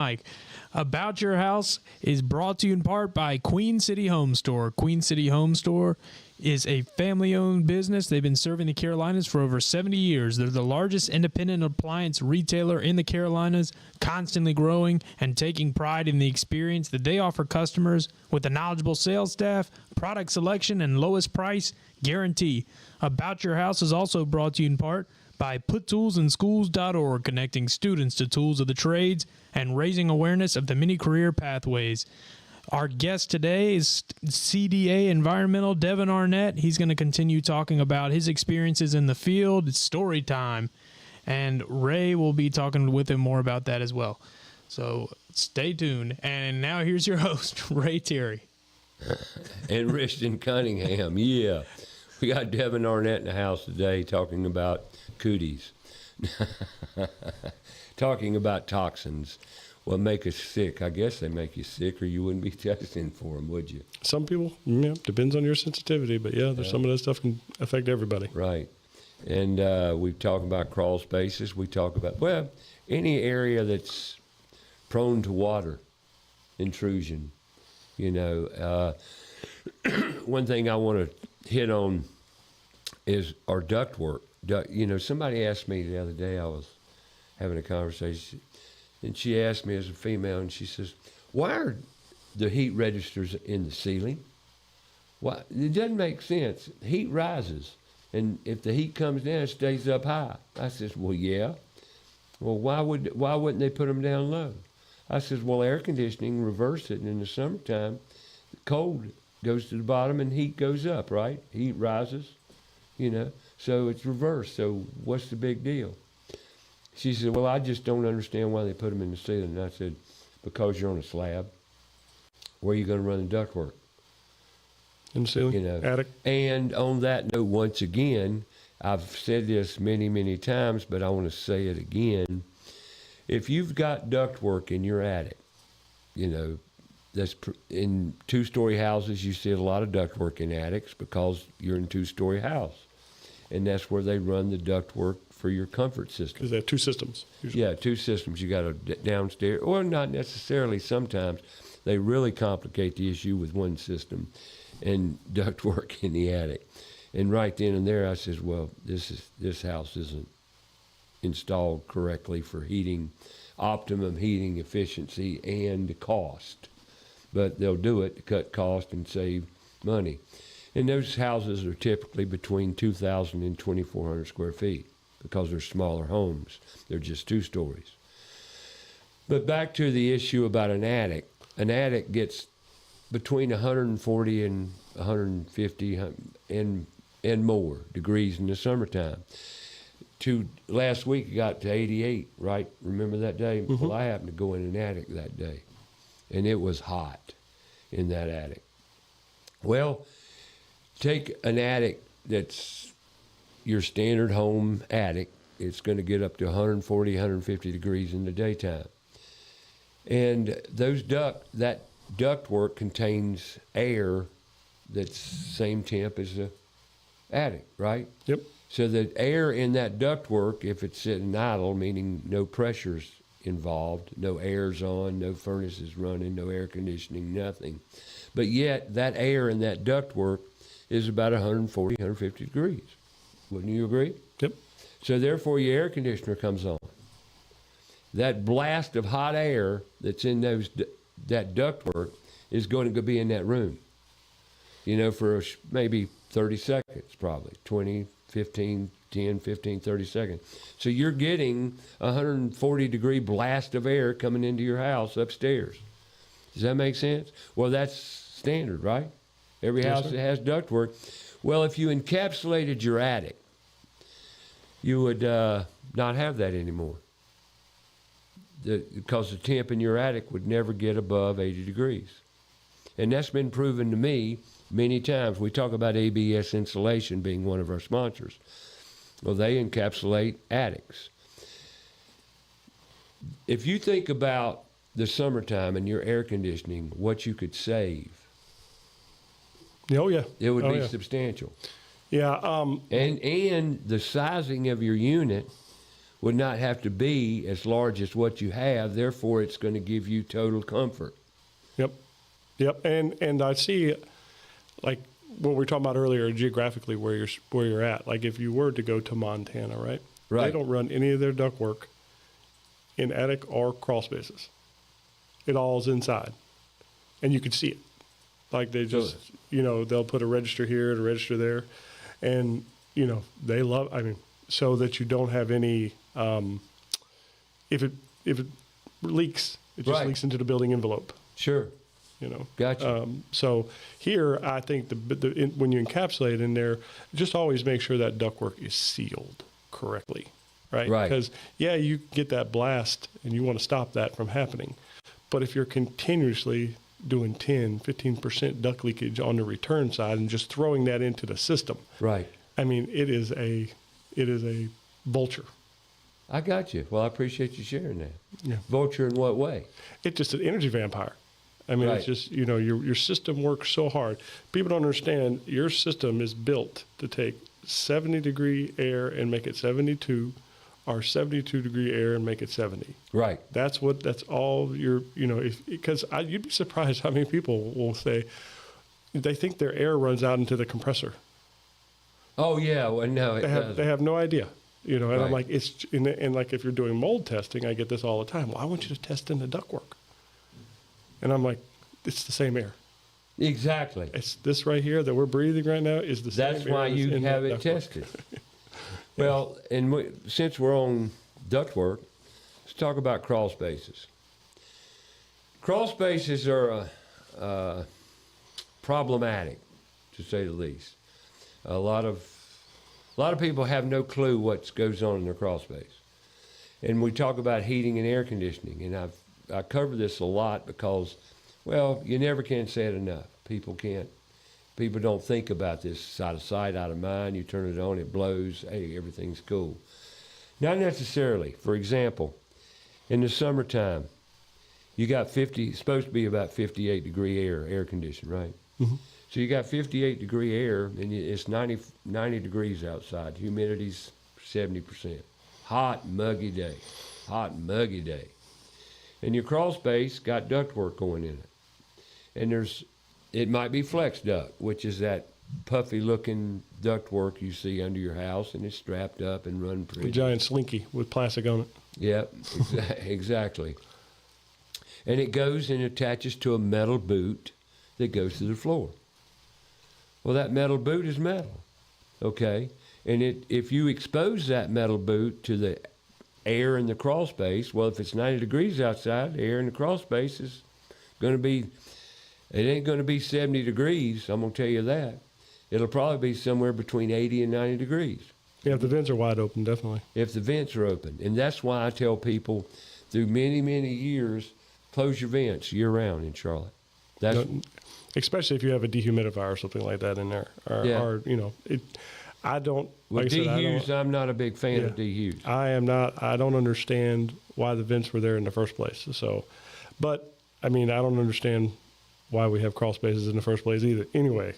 Mike. About Your House is brought to you in part by Queen City Home Store. Queen City Home Store is a family-owned business. They've been serving the Carolinas for over 70 years. They're the largest independent appliance retailer in the Carolinas, constantly growing and taking pride in the experience that they offer customers with a knowledgeable sales staff, product selection, and lowest price guarantee. About Your House is also brought to you in part by PutToolsInSchools.org, connecting students to tools of the trades and raising awareness of the many career pathways. Our guest today is CDA Environmental Devin Arnett. He's going to continue talking about his experiences in the field. It's story time. And Ray will be talking with him more about that as well. So stay tuned. And now here's your host, Ray Terry. And Richton Cunningham. Yeah. We got Devin Arnett in the house today talking about cooties. Talking about toxins. What make us sick? I guess they make you sick, or you wouldn't be testing for them, would you? Some people, yeah, depends on your sensitivity, but yeah, there's some of that stuff can affect everybody. Right. And we talk about crawl spaces. We talk about, well, any area that's prone to water intrusion. You know, one thing I want to hit on is our ductwork. You know, somebody asked me the other day, I was having a conversation, and she asked me as a female, and she says, why are the heat registers in the ceiling? Why? It doesn't make sense. Heat rises, and if the heat comes down, it stays up high. I says, well, yeah. Well, why wouldn't they put them down low? I says, well, air conditioning reverse it, and in the summertime, the cold goes to the bottom and heat goes up, right? Heat rises, you know, so it's reversed. So what's the big deal? She said, well, I just don't understand why they put them in the ceiling. And I said, because you're on a slab. Where are you going to run the ductwork? In the ceiling, you know, attic. And on that note, once again, I've said this many, many times, but I want to say it again. If you've got ductwork in your attic, you know, that's in two-story houses, you see a lot of ductwork in attics because you're in a two-story house. And that's where they run the ductwork for your comfort system. Because they have two systems. Usually. Yeah, two systems. You got a downstairs, or not necessarily. Sometimes they really complicate the issue with one system and ductwork in the attic. And right then and there, I says, well, this house isn't installed correctly for heating, optimum heating efficiency and cost. But they'll do it to cut cost and save money. And those houses are typically between 2,000 and 2,400 square feet because they're smaller homes. They're just two stories. But back to the issue about an attic. An attic gets between 140 and 150 and more degrees in the summertime. Last week it got to 88, right? Remember that day? Mm-hmm. Well, I happened to go in an attic that day, and it was hot in that attic. Well, take an attic that's your standard home attic. It's going to get up to 140, 150 degrees in the daytime. And that ductwork contains air that's same temp as the attic, right? Yep. So the air in that ductwork, if it's sitting idle, meaning no pressure's involved, no air's on, no furnace is running, no air conditioning, nothing. But yet that air in that ductwork is about 140, 150 degrees. Wouldn't you agree? Yep. So therefore your air conditioner comes on. That blast of hot air that's in that ductwork is going to be in that room, you know, for maybe 30 seconds, probably 20, 15, 10, 15, 30 seconds. So you're getting a 140 degree blast of air coming into your house upstairs. Does that make sense? Well, that's standard, right? Every house that has ductwork. Well, if you encapsulated your attic, you would not have that anymore. Because the temp in your attic would never get above 80 degrees. And that's been proven to me many times. We talk about ABS Insulation being one of our sponsors. Well, they encapsulate attics. If you think about the summertime and your air conditioning, what you could save. Oh, yeah. It would be substantial. Yeah. And the sizing of your unit would not have to be as large as what you have. Therefore, it's going to give you total comfort. Yep. Yep. And I see, like what we were talking about earlier, geographically where you're at. Like if you were to go to Montana, right? Right. They don't run any of their ductwork in attic or crawl spaces. It all is inside, and you can see it. Like they just, they'll put a register here and a register there, and they love. I mean, so that you don't have any. If it leaks, it just Right. leaks into the building envelope. Sure. Gotcha. So here, I think when you encapsulate in there, just always make sure that ductwork is sealed correctly, right? Right. Because you get that blast, and you want to stop that from happening. But if you're continuously doing 10, 15% duct leakage on the return side and just throwing that into the system, Right. I mean, it is a vulture. I got you. Well, I appreciate you sharing that. Yeah. Vulture in what way? It's just an energy vampire. I mean, Right. It's just, your system works so hard. People don't understand your system is built to take 70-degree air and make it 72, or 72-degree air and make it 70. Right. That's all because you'd be surprised how many people will say they think their air runs out into the compressor. Oh, yeah. Well, no, it doesn't. They have no idea. And Right. I'm like, and like if you're doing mold testing, I get this all the time. Well, I want you to test in the ductwork. And I'm like, it's the same air. Exactly. It's this right here that we're breathing right now is the same That's air why that's you in have that it ductwork. tested. Well, and since we're on ductwork, let's talk about crawl spaces. Crawl spaces are problematic, to say the least. A lot of people have no clue what goes on in their crawl space. And we talk about heating and air conditioning, and I cover this a lot because, well, you never can say it enough. People don't think about this out of sight, out of mind. You turn it on, it blows, hey, everything's cool. Not necessarily. For example, in the summertime, you got supposed to be about 58-degree air conditioned, right? Mm-hmm. So you got 58-degree air, and it's 90 degrees outside. Humidity's 70%. Hot, muggy day. And your crawl space got ductwork going in it. And it might be flex duct, which is that puffy-looking ductwork you see under your house, and it's strapped up and run A pretty. giant slinky with plastic on it. Yep, exactly. And it goes and attaches to a metal boot that goes to the floor. Well, that metal boot is metal, okay? And if you expose that metal boot to the air in the crawl space, well, if it's 90 degrees outside, the air in the crawl space is going to be, it ain't going to be 70 degrees, I'm going to tell you that. It'll probably be somewhere between 80 and 90 degrees. Yeah, if the vents are wide open, definitely. If the vents are open. And that's why I tell people through many, many years, close your vents year-round in Charlotte. Especially if you have a dehumidifier or something like that in there. I don't, With like I said, dehues, I'm not a big fan of dehues. I don't understand why the vents were there in the first place. So, but I mean, I don't understand why we have crawl spaces in the first place either. Anyway,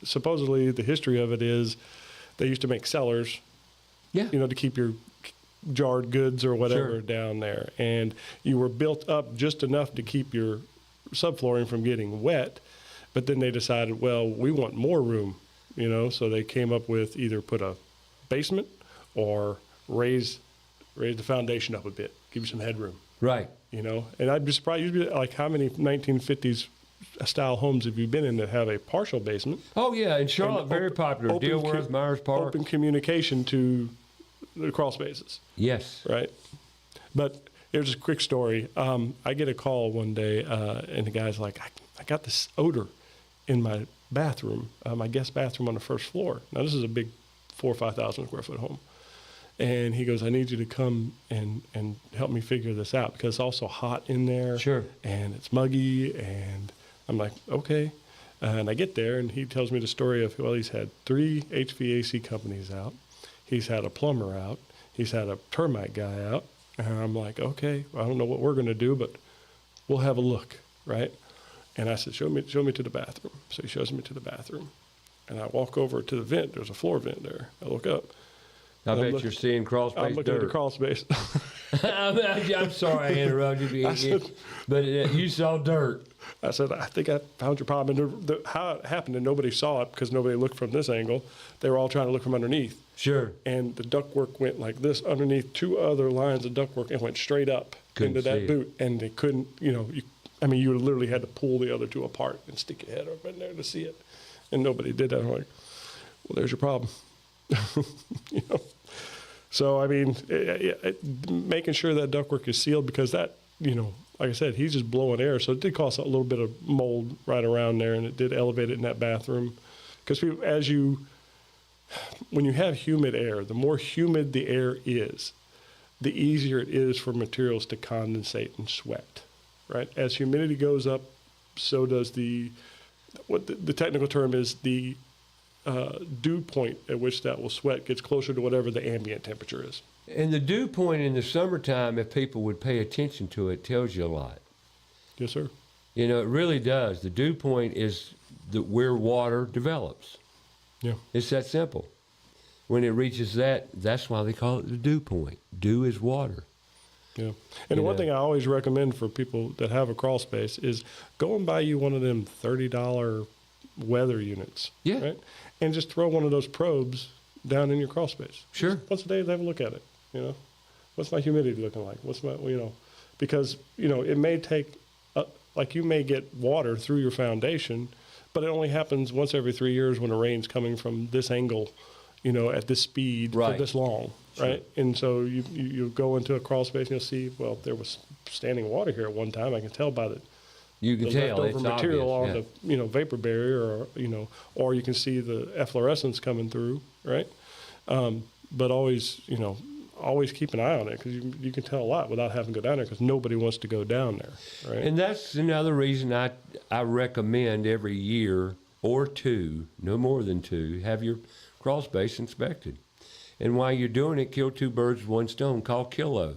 supposedly the history of it is they used to make cellars, to keep your jarred goods or whatever down there. And you were built up just enough to keep your subflooring from getting wet. But then they decided, well, we want more room, so they came up with either put a basement or raise the foundation up a bit, give you some headroom. Right. And I'd be surprised, usually, like how many 1950s style homes have you been in that have a partial basement? Oh, yeah. In Charlotte, very popular. Dilworth, Myers Park. Open communication to the crawl spaces. Yes. Right. But here's a quick story. I get a call one day, and the guy's like, I got this odor in my bathroom, my guest bathroom on the first floor. Now, this is a big 4,000 or 5,000 square foot home. And he goes, I need you to come and help me figure this out because it's also hot in there. Sure. And it's muggy. And I'm like, okay. And I get there, and he tells me the story of, well, he's had 3 HVAC companies out. He's had a plumber out. He's had a termite guy out. And I'm like, okay, I don't know what we're going to do, but we'll have a look, right? And I said, show me to the bathroom. So he shows me to the bathroom. And I walk over to the vent. There's a floor vent there. I look up. I I'm bet look- you're seeing crawl I'm space looking at the dirt. crawl space. I'm sorry I interrupted you, but you saw dirt. I said, I think I found your problem. And how it happened, and nobody saw it because nobody looked from this angle. They were all trying to look from underneath. Sure. And the ductwork went like this underneath two other lines of ductwork and went straight up Couldn't into see that it. boot. And they couldn't, you literally had to pull the other two apart and stick your head up in there to see it. And nobody did that. I'm like, well, there's your problem. you know. So, I mean, making sure that ductwork is sealed because that, like I said, he's just blowing air. So it did cause a little bit of mold right around there, and it did elevate it in that bathroom. Because when you have humid air, the more humid the air is, the easier it is for materials to condensate and sweat, right? As humidity goes up, so does what the technical term is, the dew point at which that will sweat gets closer to whatever the ambient temperature is. And the dew point in the summertime, if people would pay attention to it, tells you a lot. Yes, sir. It really does. The dew point is where water develops. Yeah. It's that simple. When it reaches that's why they call it the dew point. Dew is water. Yeah. And the one thing I always recommend for people that have a crawl space is go and buy you one of them $30 weather units. Yeah. Right? And just throw one of those probes down in your crawl space. Sure. Just once a day, have a look at it. What's my humidity looking like? Because, it may take, like you may get water through your foundation, but it only happens once every 3 years when the rain's coming from this angle, at this speed Right. for this long, Sure. right? And so you go into a crawl space and you'll see, well, there was standing water here at one time. I can tell by the You can tell. leftover It's material obvious. on the vapor barrier, or you can see the efflorescence coming through, right? But always keep an eye on it because you can tell a lot without having to go down there because nobody wants to go down there, right? And that's another reason I recommend every year or two, no more than two, have your crawl space inspected. And while you're doing it, kill two birds with one stone. Call Kilo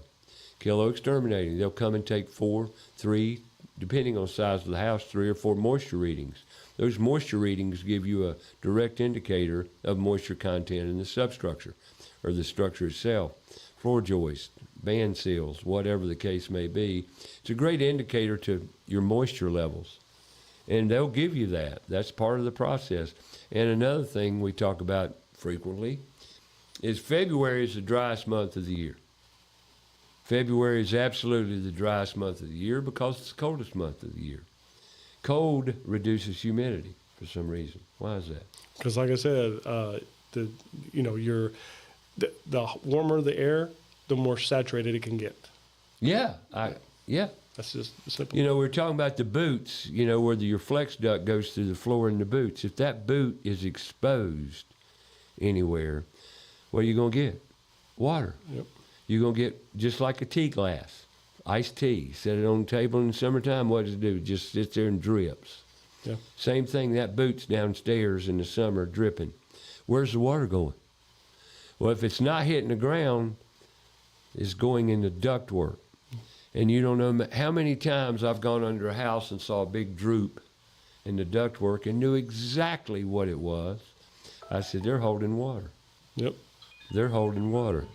Exterminating. They'll come and take 4, 3, depending on the size of the house, 3 or 4 moisture readings. Those moisture readings give you a direct indicator of moisture content in the substructure or the structure itself. Floor joists, band seals, whatever the case may be. It's a great indicator to your moisture levels. And they'll give you that. That's part of the process. And another thing we talk about frequently is February is the driest month of the year. February is absolutely the driest month of the year because it's the coldest month of the year. Cold reduces humidity for some reason. Why is that? Because, like I said, the warmer the air, the more saturated it can get. Yeah, That's just simple. we're talking about the boots, where your flex duct goes through the floor in the boots. If that boot is exposed anywhere, what are you going to get? Water. Yep. You're going to get just like a tea glass, iced tea. Set it on the table in the summertime, what does it do? It just sits there and drips. Yeah. Same thing, that boot's downstairs in the summer dripping. Where's the water going? Well, if it's not hitting the ground, it's going in the ductwork. And you don't know how many times I've gone under a house and saw a big droop in the ductwork and knew exactly what it was. I said, they're holding water. Yep. They're holding water.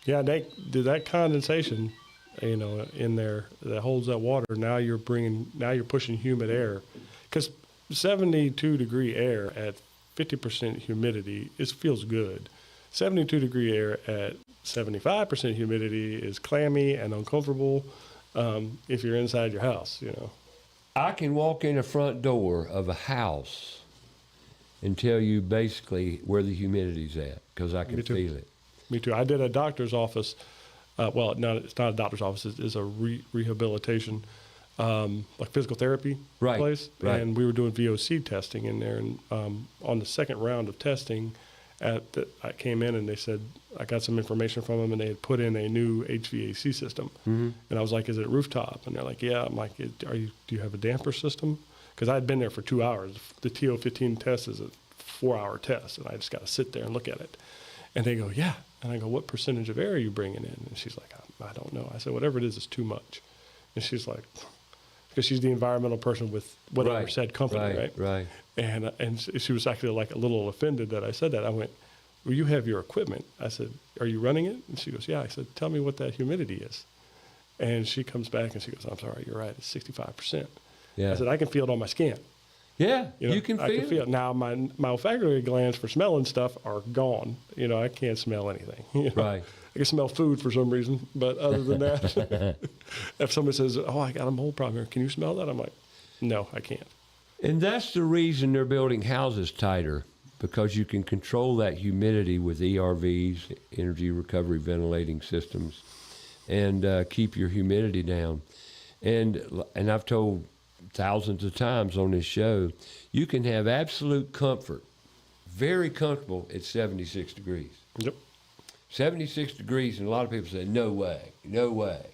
Yeah, that condensation, in there that holds that water. Now you're pushing humid air, because 72-degree air at 50% humidity feels good. 72-degree air at 75% humidity is clammy and uncomfortable. If you're inside your house, I can walk in the front door of a house and tell you basically where the humidity's at because I can Me too. feel it. Me too. I did a doctor's office. Well, no, it's not a doctor's office. It's a rehabilitation, like physical therapy place. Right. And we were doing VOC testing in there. And on the second round of testing, I came in and they said, I got some information from them and they had put in a new HVAC system. Mm-hmm. And I was like, is it rooftop? And they're like, yeah. I'm like, do you have a damper system? Because I'd been there for 2 hours. The TO15 test is a 4-hour test. And I just got to sit there and look at it. And they go, yeah. And I go, what percentage of air are you bringing in? And she's like, I don't know. I said, whatever it is too much. And she's like, because she's the environmental person with whatever Right, said company, right? Right. And she was actually like a little offended that I said that. I went, well, you have your equipment. I said, are you running it? And she goes, yeah. I said, tell me what that humidity is. And she comes back and she goes, I'm sorry, you're right. It's 65%. Yeah. I said, I can feel it on my skin. Yeah, You can I feel can feel it. Now, my olfactory glands for smelling stuff are gone. I can't smell anything. Right. I can smell food for some reason, but other than that, if somebody says, oh, I got a mold problem here, can you smell that? I'm like, no, I can't. And that's the reason they're building houses tighter, because you can control that humidity with ERVs, energy recovery ventilating systems, and keep your humidity down. And I've told thousands of times on this show, you can have absolute comfort, very comfortable at 76 degrees. Yep. 76 degrees, and a lot of people say, no way, no way.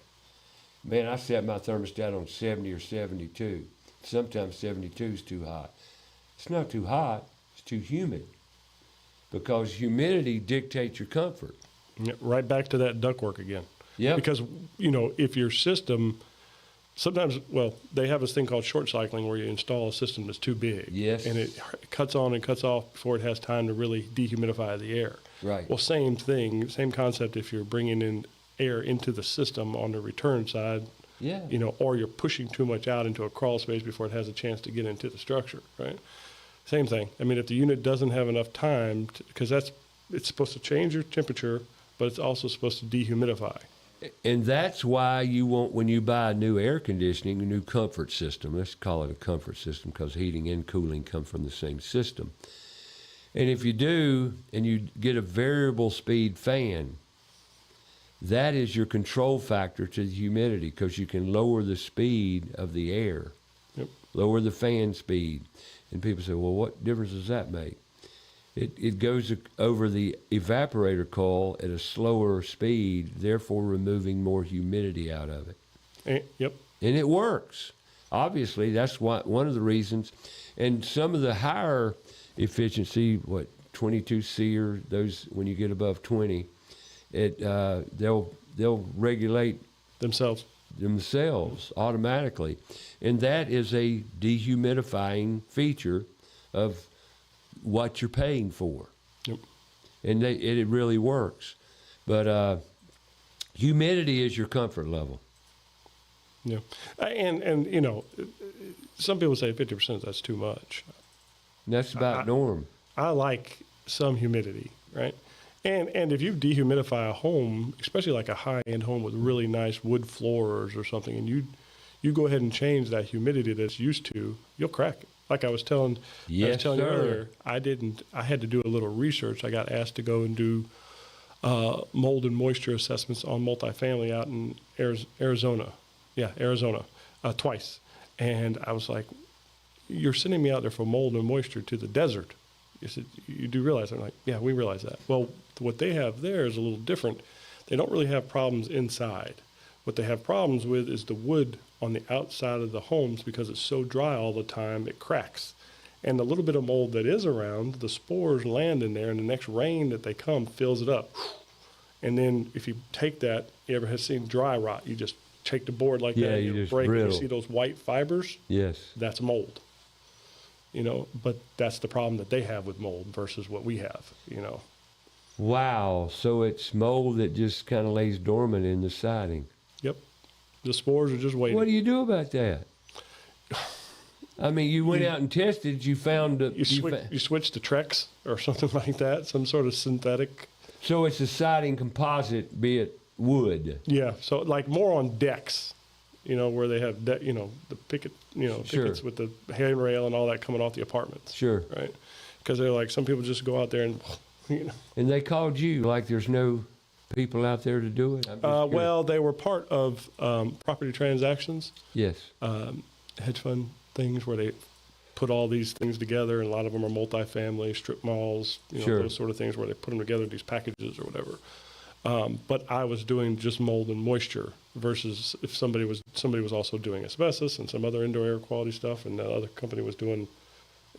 Man, I set my thermostat on 70 or 72. Sometimes 72 is too hot. It's not too hot, it's too humid, because humidity dictates your comfort. Yep. Right back to that ductwork again. Yeah. Because, if your system, sometimes, they have this thing called short cycling where you install a system that's too big. Yes. And it cuts on and cuts off before it has time to really dehumidify the air. Right. Well, same thing, same concept if you're bringing in air into the system on the return side. Yeah. Or you're pushing too much out into a crawl space before it has a chance to get into the structure, right? Same thing. I mean, if the unit doesn't have enough time, because it's supposed to change your temperature, but it's also supposed to dehumidify. And that's why you want, when you buy a new air conditioning, a new comfort system, let's call it a comfort system because heating and cooling come from the same system. And if you do, and you get a variable speed fan, that is your control factor to the humidity, because you can lower the speed of the air, Yep. lower the fan speed. And people say, well, what difference does that make? It goes over the evaporator coil at a slower speed, therefore removing more humidity out of it. Yep. And it works. Obviously, that's one of the reasons. And some of the higher efficiency, 22C or those, when you get above 20, they'll regulate Themselves. themselves automatically. And that is a dehumidifying feature of what you're paying for. Yep. And it really works. But humidity is your comfort level. Yeah. And some people say 50%, that's too much. And that's about norm. I like some humidity, right? And if you dehumidify a home, especially like a high-end home with really nice wood floors or something, and you go ahead and change that humidity that's used to, you'll crack it. Like I was telling you earlier, I had to do a little research. I got asked to go and do mold and moisture assessments on multifamily out in Arizona. Yeah, Arizona, twice. And I was like, you're sending me out there for mold and moisture to the desert. You said, you do realize that? I'm like, yeah, we realize that. Well, what they have there is a little different. They don't really have problems inside. What they have problems with is the wood on the outside of the homes, because it's so dry all the time, it cracks. And the little bit of mold that is around, the spores land in there, and the next rain that they come fills it up. And then if you take that, you ever have seen dry rot, you just take the board like that, you you just break it, brittle. you see those white fibers? Yes. That's mold. But that's the problem that they have with mold versus what we have, Wow. So it's mold that just kind of lays dormant in the siding. Yep. The spores are just waiting. What do you do about that? I mean, you went out and tested. You found You switch to Trex or something like that, some sort of synthetic. So it's a siding composite, be it wood. Yeah. So like more on decks, where they have the picket, pickets with the handrail and all that coming off the apartments. Sure. Right. Because they're like, some people just go out there and, And they called you like there's no people out there to do it. I'm just curious. well, they were part of property transactions. Yes. Hedge fund things where they put all these things together, and a lot of them are multifamily, strip malls, Sure. those sort of things where they put them together in these packages or whatever. But I was doing just mold and moisture versus if somebody was also doing asbestos and some other indoor air quality stuff, and the other company was doing,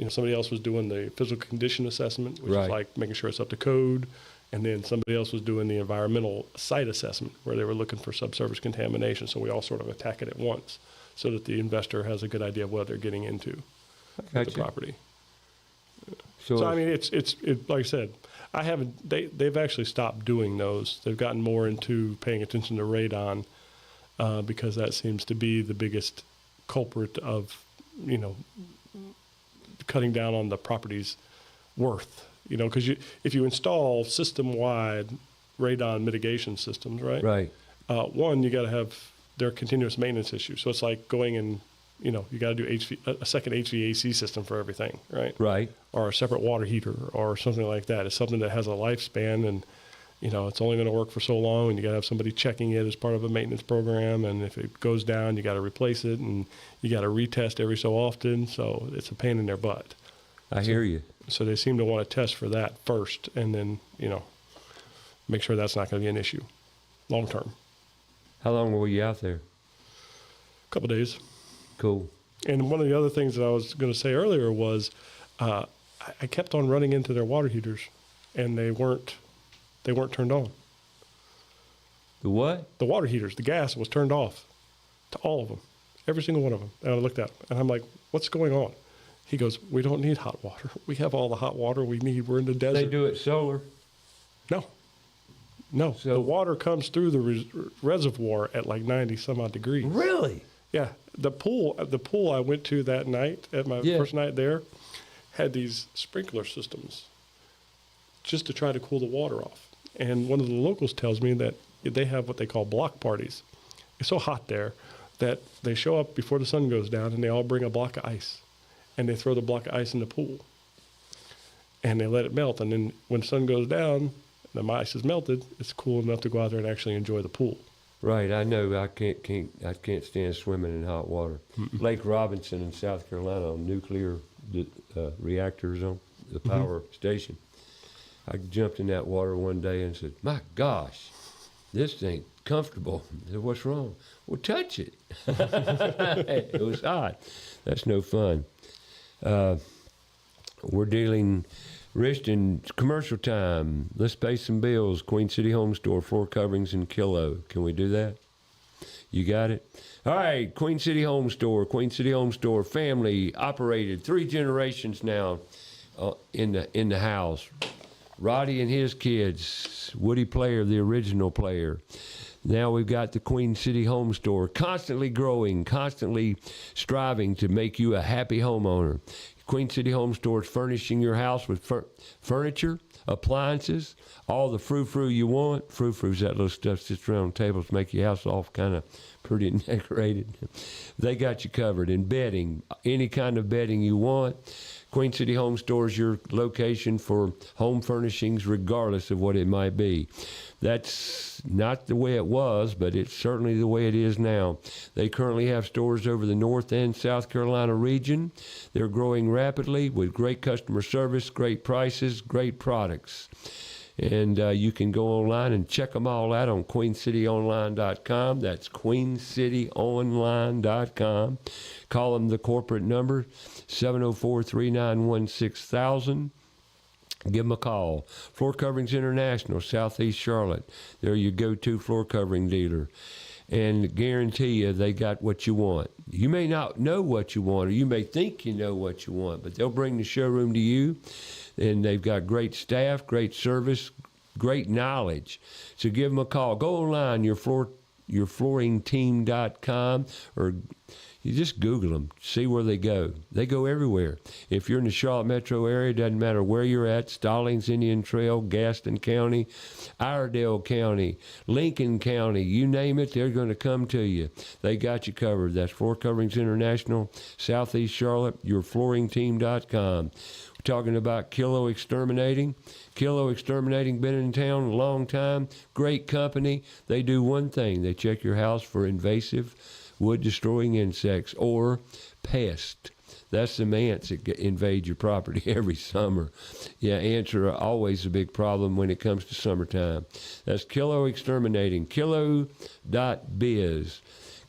somebody else was doing the physical condition assessment, which Right. is like making sure it's up to code. And then somebody else was doing the environmental site assessment where they were looking for subsurface contamination. So we all sort of attack it at once so that the investor has a good idea of what they're getting into with the Gotcha. property. So, So, I mean, it's like I said, I haven't. They've actually stopped doing those. They've gotten more into paying attention to radon because that seems to be the biggest culprit of, cutting down on the property's worth. Because if you install system-wide radon mitigation systems, right? Right. One, you got to have their continuous maintenance issues. So it's like going in, you got to do a second HVAC system for everything, right? Right. Or a separate water heater or something like that. It's something that has a lifespan, and it's only going to work for so long, and you got to have somebody checking it as part of a maintenance program. And if it goes down, you got to replace it, and you got to retest every so often. So it's a pain in their butt. I hear you. So they seem to want to test for that first, and then make sure that's not going to be an issue long term. How long were you out there? A couple days. Cool. And one of the other things that I was going to say earlier was I kept on running into their water heaters, and they weren't turned on. The what? The water heaters, the gas was turned off to all of them, every single one of them. And I looked at them, and I'm like, what's going on? He goes, we don't need hot water. We have all the hot water we need. We're in the desert. They do it solar. No. So the water comes through the reservoir at like 90 some odd degrees. Really? Yeah. The pool I went to that night, at my first night there, had these sprinkler systems just to try to cool the water off. And one of the locals tells me that they have what they call block parties. It's so hot there that they show up before the sun goes down, and they all bring a block of ice. And they throw the block of ice in the pool. And they let it melt. And then when the sun goes down, the ice is melted, it's cool enough to go out there and actually enjoy the pool. Right. I know. I can't stand swimming in hot water. Mm-mm. Lake Robinson in South Carolina on nuclear reactors on the power station. I jumped in that water one day and said, "My gosh, this ain't comfortable." I said, "What's wrong?" "Well, touch it." It was hot. That's no fun. We're dealing, Richton, commercial time. Let's pay some bills. Queen City Home Store, floor coverings and Kilo. Can we do that? You got it? All right, Queen City Home Store, family operated, 3 generations now in the house. Roddy and his kids, Woody Player, the original player. Now we've got the Queen City Home Store, constantly growing, constantly striving to make you a happy homeowner. Queen City Home Store is furnishing your house with furniture, appliances, all the frou-frou you want. Frou-fru's that little stuff sits around tables, make your house all kind of pretty and decorated. They got you covered. In bedding, any kind of bedding you want. Queen City Home Store is your location for home furnishings, regardless of what it might be. That's not the way it was, but it's certainly the way it is now. They currently have stores over the North and South Carolina region. They're growing rapidly with great customer service, great prices, great products. And you can go online and check them all out on queencityonline.com. That's queencityonline.com. Call them the corporate number, 704-391-6000. Give them a call. Floor Coverings International, Southeast Charlotte. They're your go-to floor covering dealer. And guarantee you they got what you want. You may not know what you want, or you may think you know what you want, but they'll bring the showroom to you. And they've got great staff, great service, great knowledge. So give them a call. Go online, yourflooringteam.com, or you just Google them, see where they go. They go everywhere. If you're in the Charlotte metro area, doesn't matter where you're at, Stallings, Indian Trail, Gaston County, Iredell County, Lincoln County, you name it, they're going to come to you. They got you covered. That's Floor Coverings International, Southeast Charlotte, yourflooringteam.com. We're talking about Kilo Exterminating. Kilo Exterminating, been in town a long time, great company. They do one thing. They check your house for invasive wood-destroying insects or pests. That's some ants that invade your property every summer. Yeah, ants are always a big problem when it comes to summertime. That's Kilo Exterminating, kilo.biz.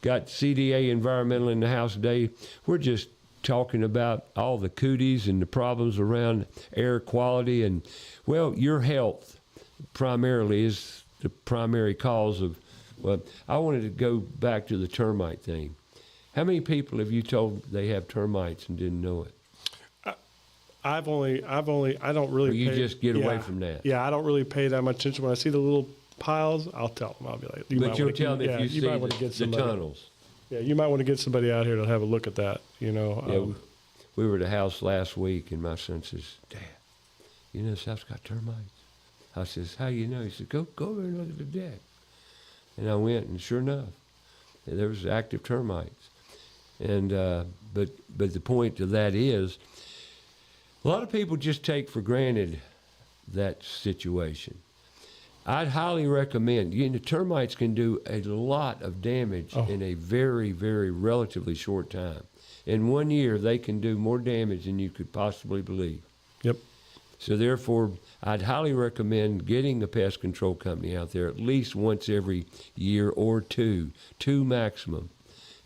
Got CDA Environmental in the house today. We're just talking about all the cooties and the problems around air quality. And, well, your health primarily is the primary cause of. Well, I wanted to go back to the termite thing. How many people have you told they have termites and didn't know it? I don't really. Or you pay, just get away yeah, from that. Yeah, I don't really pay that much attention. When I see the little piles, I'll tell them. I'll be like, But you'll tell them if you see might want to get the somebody. tunnels. Yeah, you might want to get somebody out here to have a look at that. You know. Yeah, we were at the house last week, and my son says, "Dad, you know this house got termites." I says, "How you know?" He said, "Go over and look at the deck." And I went, and sure enough, there was active termites. And but the point of that is, a lot of people just take for granted that situation. I'd highly recommend. You know, termites can do a lot of damage in a very, very relatively short time. In 1 year, they can do more damage than you could possibly believe. Yep. So therefore, I'd highly recommend getting a pest control company out there at least once every year or two maximum.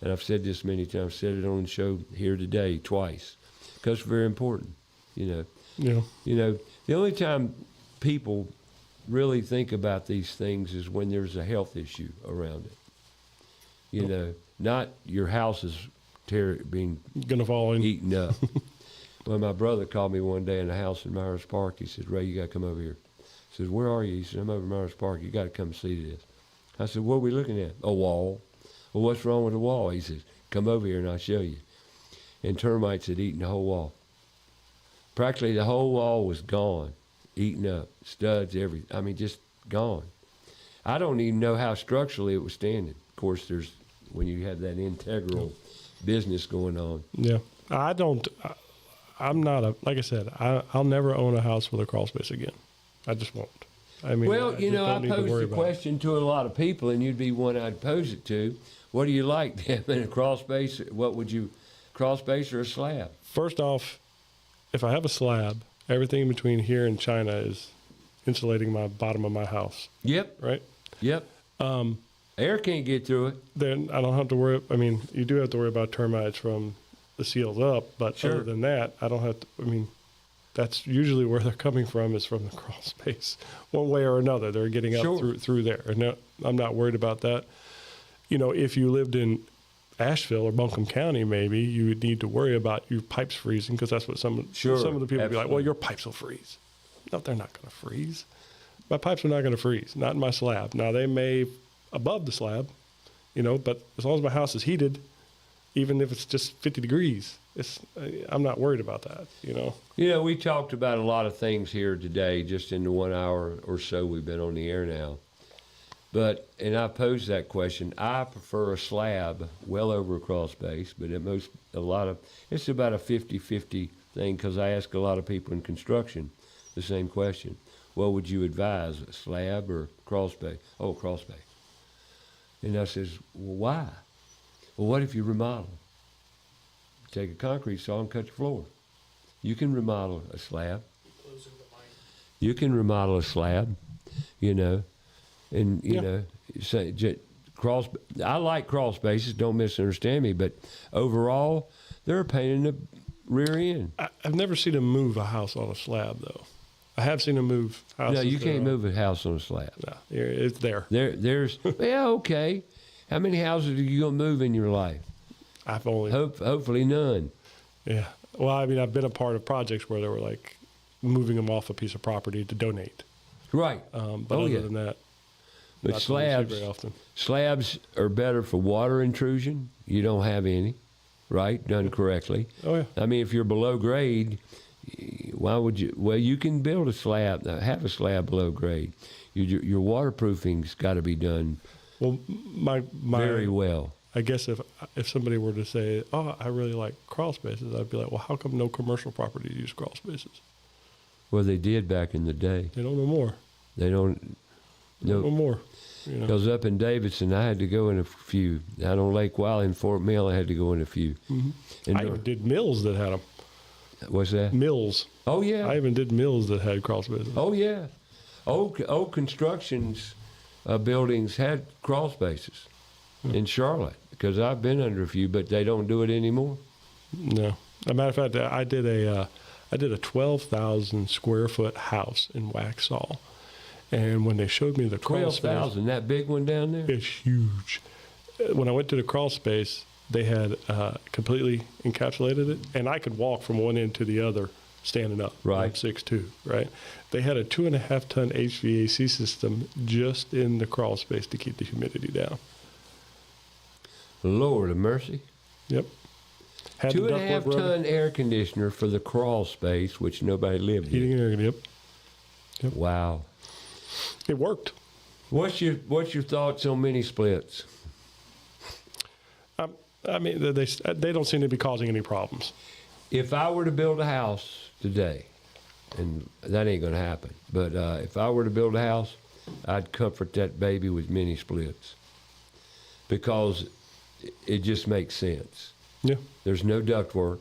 And I've said this many times, said it on the show here today twice, because it's very important, you know. Yeah. You know, the only time people really think about these things is when there's a health issue around it. You know, not your house is being Gonna fall in. eaten up. Well, my brother called me one day in the house in Myers Park. He said, "Ray, you got to come over here." I said, "Where are you?" He said, "I'm over in Myers Park. You got to come see this." I said, "What are we looking at?" "A wall." "Well, what's wrong with the wall?" He says, "Come over here and I'll show you." And termites had eaten the whole wall. Practically the whole wall was gone, eaten up, studs, everything. I mean, just gone. I don't even know how structurally it was standing. Of course, there's when you have that integral business going on. Yeah. I'm not like I said, I'll never own a house with a crawl space again. I just won't. I mean, Well, you know, I need to posed worry the about it. question to a lot of people, and you'd be one I'd pose it to. What do you like, Dan, in a crawl space? What would you, crawl space or a slab? First off, if I have a slab, everything in between here and China is insulating my bottom of my house, Yep, right? yep. Air can't get through it. Then I don't have to worry. I mean, you do have to worry about termites from the seals up, but Sure. other than that, I don't have to. I mean, that's usually where they're coming from is from the crawl space, one way or another. They're getting up Sure. through there, and no, I'm not worried about that. You know, if you lived in Asheville or Buncombe County, maybe you would need to worry about your pipes freezing because that's what some of the people would be like. Well, absolutely. your pipes will freeze. No, they're not going to freeze. My pipes are not going to freeze. Not in my slab. Now they may above the slab, you know, but as long as my house is heated, even if it's just 50 degrees, I'm not worried about that, you know. You know, we talked about a lot of things here today, just in the 1 hour or so we've been on the air now. But, and I posed that question, I prefer a slab well over a crawl space, but it's about a 50-50 thing because I ask a lot of people in construction the same question. What would you advise, a slab or crawl space? Oh, crawl space. And I says, well, why? Well, what if you remodel? Take a concrete saw and cut your floor. You can remodel a slab. You can remodel a slab, you know, and you know, say I like crawl spaces. Don't misunderstand me, but overall, they're a pain in the rear end. I've never seen them move a house on a slab, though. I have seen them move houses. No, you that can't are- move a house on a slab. No, it's there. There's yeah, okay. How many houses are you gonna move in your life? I've only Hopefully none. Yeah. Well, I mean, I've been a part of projects where they were like moving them off a piece of property to donate. Right. But Oh, other yeah. than that, But not something I see slabs, very often. slabs are better for water intrusion. You don't have any, right? Done correctly. Oh yeah. I mean, if you're below grade, why would you? Well, you can build a slab, have a slab below grade. Your waterproofing's got to be done Well, my very well. I guess if somebody were to say, "Oh, I really like crawl spaces," I'd be like, "Well, how come no commercial properties use crawl spaces?" Well, they did back in the day. They don't know more. They don't. No No, more. You know. because up in Davidson, I had to go in a few. Out on Lake Wiley in Fort Mill, I had to go in a few. And I even did mills that had them. what's that? Mills. Oh yeah. I even did mills that had crawl spaces. Oh yeah. Old constructions buildings had crawl spaces in Charlotte because I've been under a few, but they don't do it anymore. No. As a matter of fact, I did a 12,000 square foot house in Waxhaw, and when they showed me the crawl space, 12,000, that big one down there? it's huge. When I went to the crawl space, they had completely encapsulated it, and I could walk from one end to the other standing up. Right. I'm 6'2", right? They had a 2.5-ton HVAC system just in the crawl space to keep the humidity down. Lord of mercy. Yep. Had the 2.5 ductwork running. ton air conditioner for the crawl space, which nobody lived Heating in. and air, yep. Wow. It worked. What's your thoughts on mini splits? I mean, they don't seem to be causing any problems. If I were to build a house today, and that ain't gonna happen, but if I were to build a house, I'd comfort that baby with mini splits because it just makes sense. Yeah. There's no ductwork.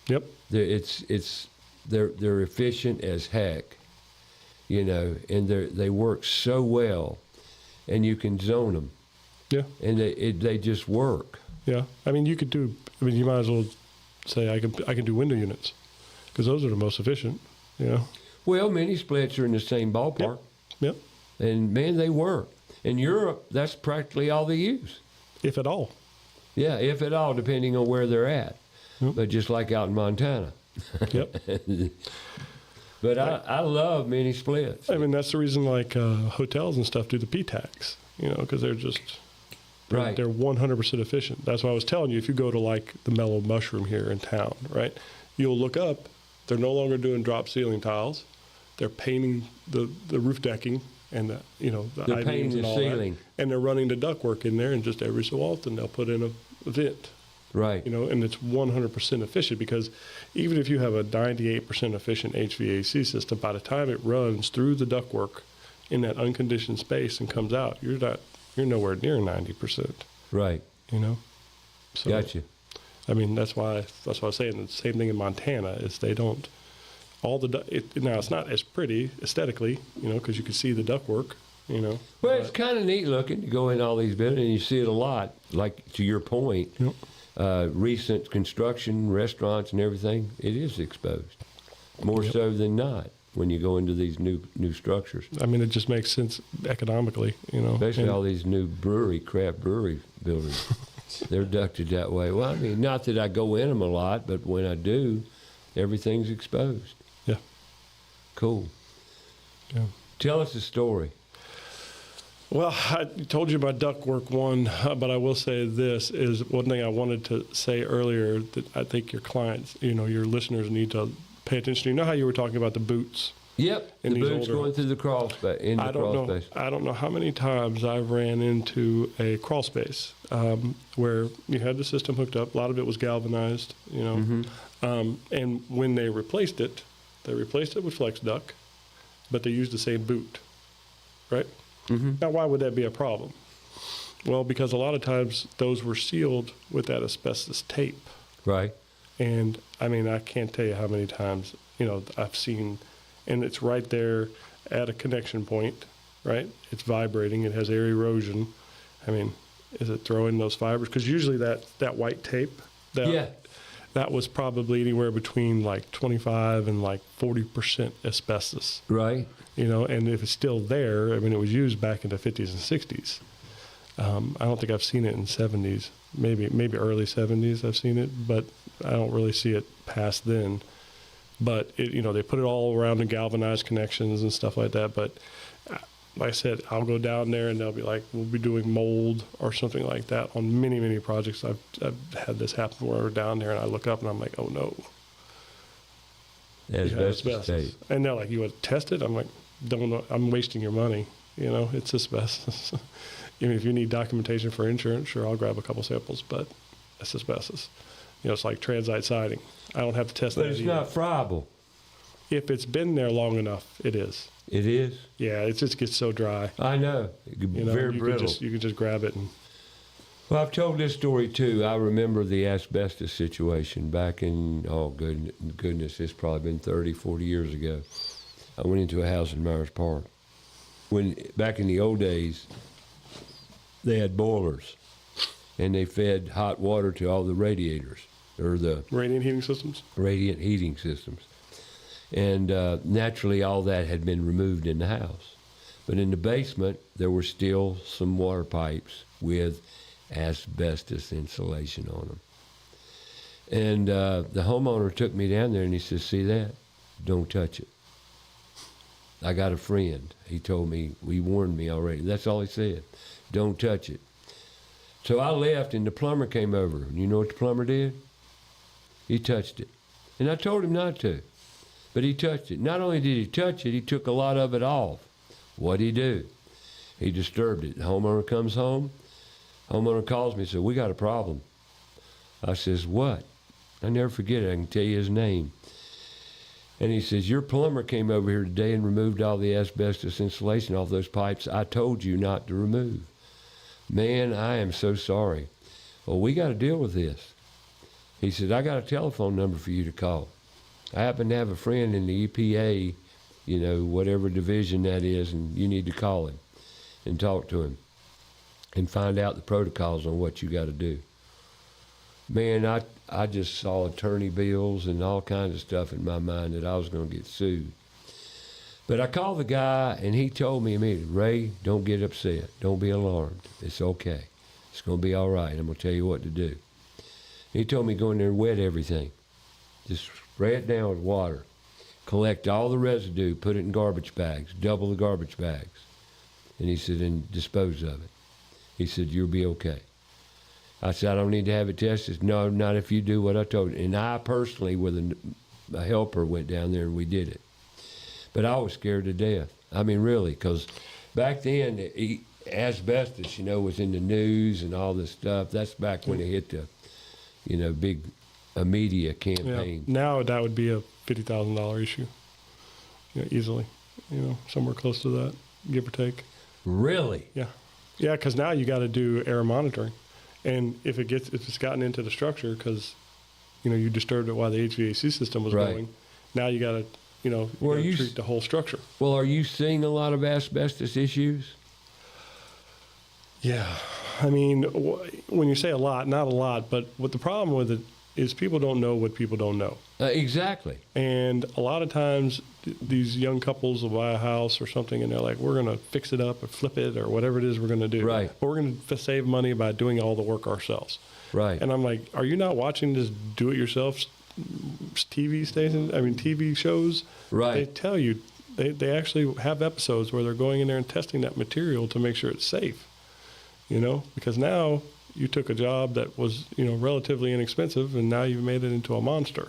Yep. They're efficient as heck, you know, and they work so well, and you can zone them, Yeah. and they just work. Yeah. I mean, you might as well say I can do window units because those are the most efficient, you know. Well, mini splits are in the same ballpark, Yep. and man, they work. In Europe, that's practically all they use. If at all. Yeah, if at all, depending on where they're at. Yep. But just like out in Montana. Yep. But I love mini splits. I mean, that's the reason like hotels and stuff do the P-tax, you know, because they're Right. They're 100% efficient. That's why I was telling you, if you go to like the Mellow Mushroom here in town, right, you'll look up, they're no longer doing drop ceiling tiles. They're painting the roof decking and the They're I-beams painting and the all ceiling. that. And they're running the ductwork in there, and just every so often they'll put in a vent. Right. You know, and it's 100% efficient because even if you have a 98% efficient HVAC system, by the time it runs through the ductwork in that unconditioned space and comes out, you're nowhere near 90%. Right. You know. So, Gotcha. I mean, that's why I was saying the same thing in Montana is they don't all the now it's not as pretty aesthetically, you know, because you can see the ductwork, you know. Well, it's kind of neat looking to go in all these buildings, and you see it a lot. Like to your point, Yep. recent construction, restaurants, and everything, it is exposed more so than not when you go into these new structures. I mean, it just makes sense economically, you know. Especially And- all these new craft brewery buildings. They're ducted that way. Well, I mean, not that I go in them a lot, but when I do, everything's exposed. Yeah. Cool. Yeah. Tell us a story. Well, I told you about ductwork one, but I will say this is one thing I wanted to say earlier that I think your clients, you know, your listeners need to pay attention to. You know how you were talking about the boots? Yep, In the these boots older- going through the crawl space. I don't know how many times I've ran into a crawl space where you had the system hooked up. A lot of it was galvanized, you know. Mm-hmm. And when they replaced it with flex duct, but they used the same boot, right? Mm-hmm. Now, why would that be a problem? Well, because a lot of times those were sealed with that asbestos tape. Right. And I mean, I can't tell you how many times, you know, I've seen, and it's right there at a connection point, right? It's vibrating, it has air erosion. I mean, is it throwing those fibers? Because usually that white tape, that was probably anywhere between like 25 and like 40% asbestos. Right. You know, and if it's still there, I mean, it was used back in the 50s and 60s. I don't think I've seen it in 70s, maybe early 70s I've seen it, but I don't really see it past then. But, you know, they put it all around in galvanized connections and stuff like that. But like I said, I'll go down there and they'll be like, we'll be doing mold or something like that on many, many projects. I've had this happen where we're down there and I look up and I'm like, oh no. Asbestos tape. And they're like, you want to test it? I'm like, don't know. I'm wasting your money. You know, it's asbestos. Even if you need documentation for insurance, sure, I'll grab a couple samples, but it's asbestos. You know, it's like transite siding. I don't have to test But that it's either. not friable. If it's been there long enough, it is. It is? Yeah, it just gets so dry. I know. It could be You know, very brittle. you can just grab it and Well, I've told this story too. I remember the asbestos situation back in, goodness, it's probably been 30, 40 years ago. I went into a house in Myers Park. Back in the old days, they had boilers, and they fed hot water to all the radiators, or the radiant heating systems. radiant heating systems. And naturally, all that had been removed in the house. But in the basement, there were still some water pipes with asbestos insulation on them. And the homeowner took me down there and he says, see that? Don't touch it. I got a friend. He told me, he warned me already. That's all he said. Don't touch it. So I left and the plumber came over. And you know what the plumber did? He touched it. And I told him not to. But he touched it. Not only did he touch it, he took a lot of it off. What'd he do? He disturbed it. The homeowner comes home. Homeowner calls me and says, we got a problem. I says, what? I never forget it. I can tell you his name. And he says, your plumber came over here today and removed all the asbestos insulation off those pipes I told you not to remove. Man, I am so sorry. Well, we got to deal with this. He said, I got a telephone number for you to call. I happen to have a friend in the EPA, you know, whatever division that is, and you need to call him and talk to him and find out the protocols on what you got to do. Man, I just saw attorney bills and all kinds of stuff in my mind that I was going to get sued. But I called the guy, and he told me immediately, Ray, don't get upset. Don't be alarmed. It's okay. It's going to be all right. I'm going to tell you what to do. He told me go in there and wet everything. Just spray it down with water. Collect all the residue, put it in garbage bags, double the garbage bags. And he said, and dispose of it. He said, you'll be okay. I said, I don't need to have it tested. No, not if you do what I told you. And I personally, with a helper, went down there and we did it. But I was scared to death. I mean, really, because back then, asbestos, you know, was in the news and all this stuff. That's back when it hit the, you know, big media campaign. Yeah. Now that would be a $50,000 issue, you know, easily. You know, somewhere close to that, give or take. Really? Yeah, yeah, because now you got to do air monitoring. And if it's gotten into the structure because, you know, you disturbed it while the HVAC system was going, now you got to, you know, treat the whole structure. Well, are you seeing a lot of asbestos issues? Yeah. I mean, when you say a lot, not a lot, but what the problem with it is people don't know what people don't know. Exactly. And a lot of times these young couples will buy a house or something and they're like, we're going to fix it up or flip it or whatever it is we're going to do. Right. But we're going to save money by doing all the work ourselves. Right. And I'm like, are you not watching this do-it-yourself TV shows? Right. They tell you, they actually have episodes where they're going in there and testing that material to make sure it's safe. You know, because now you took a job that was, you know, relatively inexpensive and now you've made it into a monster.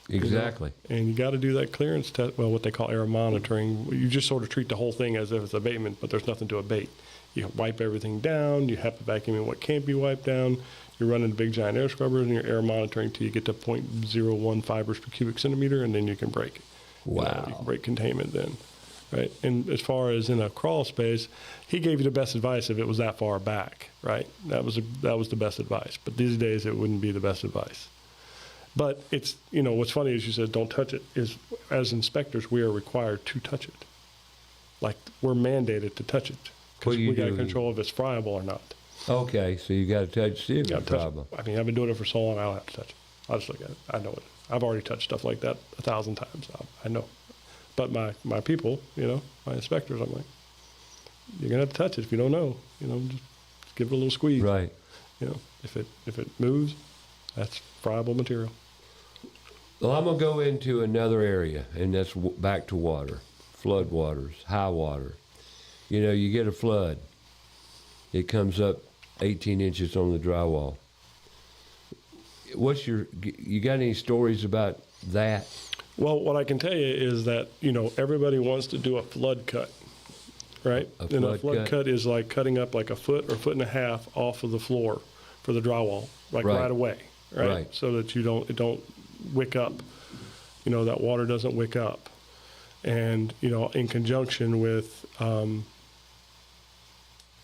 Exactly. You know? And you got to do that clearance test, well, what they call air monitoring. You just sort of treat the whole thing as if it's abatement, but there's nothing to abate. You wipe everything down. You have to vacuum in what can't be wiped down. You're running big giant air scrubbers and you're air monitoring till you get to 0.01 fibers per cubic centimeter, and then you can break. Wow. You can break containment then. Right. And as far as in a crawl space, he gave you the best advice if it was that far back. Right. That was the best advice. But these days it wouldn't be the best advice. But it's, you know, what's funny is you said don't touch it, is as inspectors we are required to touch it. Like we're mandated to touch it because we got to control if it's friable or not. Okay, so you got to touch, see if it's friable. I mean, I've been doing it for so long, I don't have to touch it. I'll just look at it. I know it. I've already touched stuff like that 1,000 times. I know. But my people, you know, my inspectors, I'm like, you're gonna have to touch it if you don't know. You know, just give it a little squeeze. Right. You know, if it moves, that's friable material. Well, I'm gonna go into another area, and that's back to water, flood waters, high water. You know, you get a flood, it comes up 18 inches on the drywall. You got any stories about that? Well, what I can tell you is that, you know, everybody wants to do a flood cut, right? A flood cut is like cutting up like a foot or foot and a half off of the floor for the drywall, like right away, right? So that it don't wick up, you know, that water doesn't wick up. And, you know, in conjunction with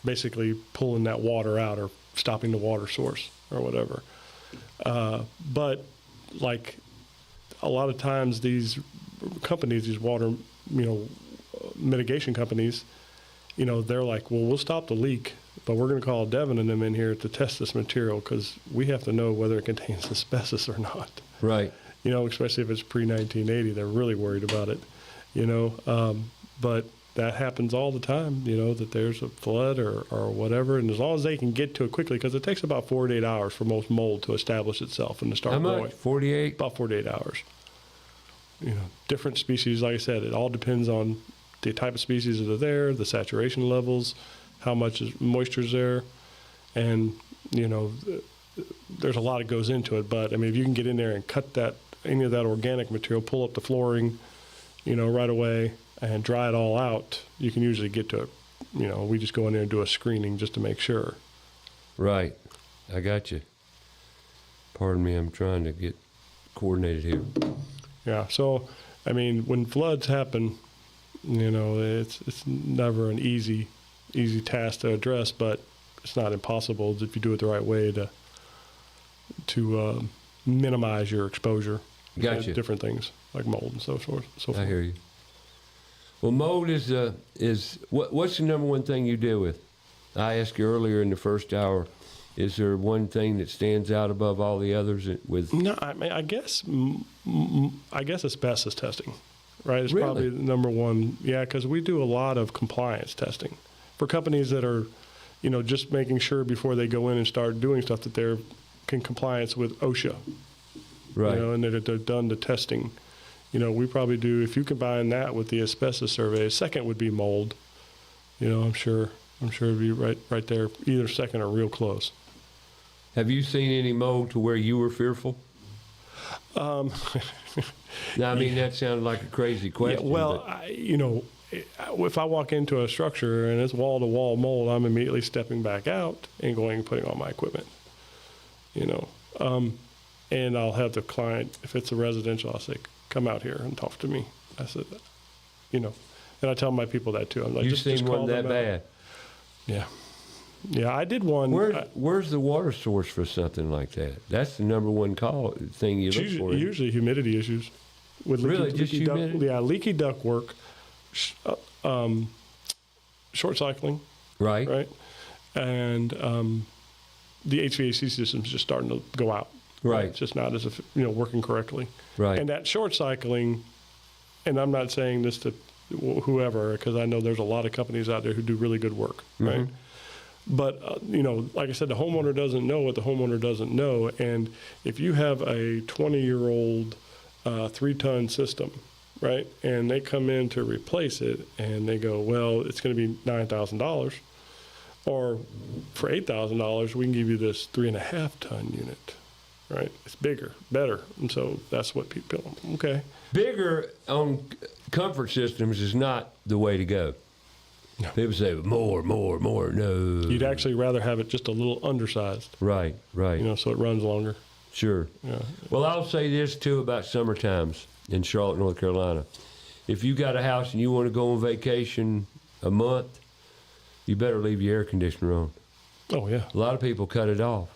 basically pulling that water out or stopping the water source or whatever. But like, a lot of times these companies, these water, you know, mitigation companies, you know, they're like, well, we'll stop the leak, but we're going to call Devin and them in here to test this material because we have to know whether it contains asbestos or not. Right. You know, especially if it's pre-1980, they're really worried about it, you know. But that happens all the time, that there's a flood or whatever. And as long as they can get to it quickly, because it takes about 4 to 8 hours for most mold to establish itself and to start How growing. much? 48? About 4 to 8 hours. Different species, like I said, it all depends on the type of species that are there, the saturation levels, how much moisture is there. And, there's a lot that goes into it. But, I mean, if you can get in there and cut any of that organic material, pull up the flooring, right away, and dry it all out, you can usually get to it. We just go in there and do a screening just to make sure. Right. I got you. Pardon me, I'm trying to get coordinated here. Yeah. So, I mean, when floods happen, it's never an easy task to address, but it's not impossible if you do it the right way to minimize your exposure. Gotcha. To different things like mold and so forth. I hear you. Well, mold is what's the number one thing you deal with? I asked you earlier in the first hour. Is there one thing that stands out above all the others? No, I guess asbestos testing, right? It's Really? probably the number one. Yeah, because we do a lot of compliance testing for companies that are, just making sure before they go in and start doing stuff that they're in compliance with OSHA, Right. and that they've done the testing. We probably do, if you combine that with the asbestos survey, second would be mold. I'm sure it'd be right there, either second or real close. Have you seen any mold to where you were fearful? Now, I mean, that sounded like a crazy question. Yeah, well, if I walk into a structure and it's wall-to-wall mold, I'm immediately stepping back out and going and putting on my equipment. And I'll have the client, if it's a residential, I'll say, come out here and talk to me. I said, and I tell my people that too. I'm like, You've seen one that bad? Yeah. Yeah, I did one. Where's the water source for something like that? That's the number one thing you look for. Usually humidity issues. With Really, just humidity? Leaky duct work, short cycling. Right. Right. And the HVAC system's just starting to go out. Right. It's just not as working correctly. Right. And that short cycling, and I'm not saying this to whoever, because I know there's a lot of companies out there who do really good work, right? Mm-hmm. But, like I said, the homeowner doesn't know what the homeowner doesn't know. And if you have a 20-year-old 3-ton system, right, and they come in to replace it and they go, well, it's going to be $9,000, or for $8,000, we can give you this 3.5-ton unit, right? It's bigger, better. And so that's what people, okay. Bigger on comfort systems is not the way to go. No. People say more. No. You'd actually rather have it just a little undersized, Right. so it runs longer. Sure. Yeah. Well, I'll say this too about summer times in Charlotte, North Carolina. If you got a house and you want to go on vacation a month, you better leave your air conditioner on. Oh, yeah. A lot of people cut it off.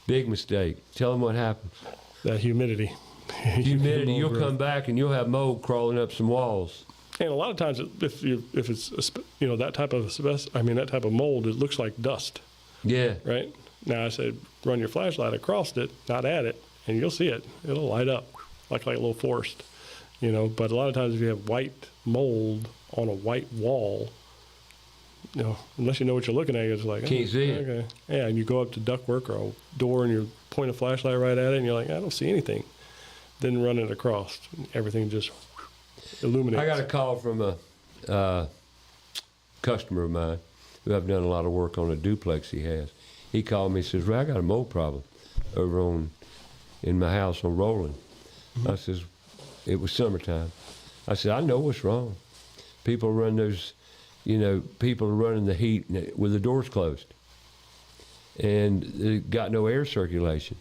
Big mistake. Tell them what happens. That humidity. Humidity. You'll come back and you'll have mold crawling up some walls. And a lot of times, if it's that type of that type of mold, it looks like dust, Yeah. right? Now I said, run your flashlight across it, not at it, and you'll see it. It'll light up like a little forest, But a lot of times, if you have white mold on a white wall, unless you know what you're looking at, it's like Can't see it. Okay, yeah, and you go up to ductwork or a door and you point a flashlight right at it, and you're like, I don't see anything. Then run it across, everything just illuminates. I got a call from a customer of mine who I've done a lot of work on a duplex he has. He called me and says, Ray, I got a mold problem over in my house on Roland. Mm-hmm. I says, it was summertime. I said, I know what's wrong. People run those, people are running the heat with the doors closed. And they got no air circulation.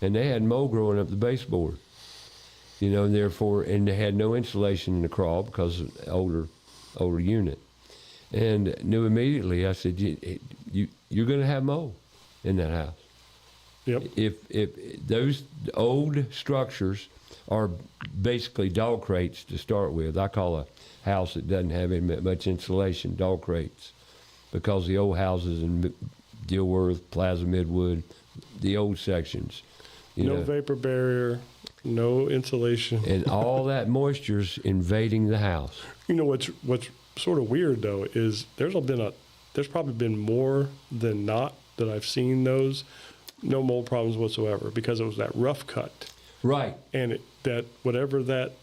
And they had mold growing up the baseboard. And therefore, and they had no insulation in the crawl because of the older unit. And knew immediately, I said, you're going to have mold in that house. Yep. If those old structures are basically dog crates to start with. I call a house that doesn't have any much insulation dog crates, because the old houses in Dilworth, Plaza Midwood, the old sections. No vapor barrier, no insulation, and all that moisture's invading the house. What's sort of weird though is there's probably been more than not that I've seen those no mold problems whatsoever because it was that rough cut. Right. And that whatever that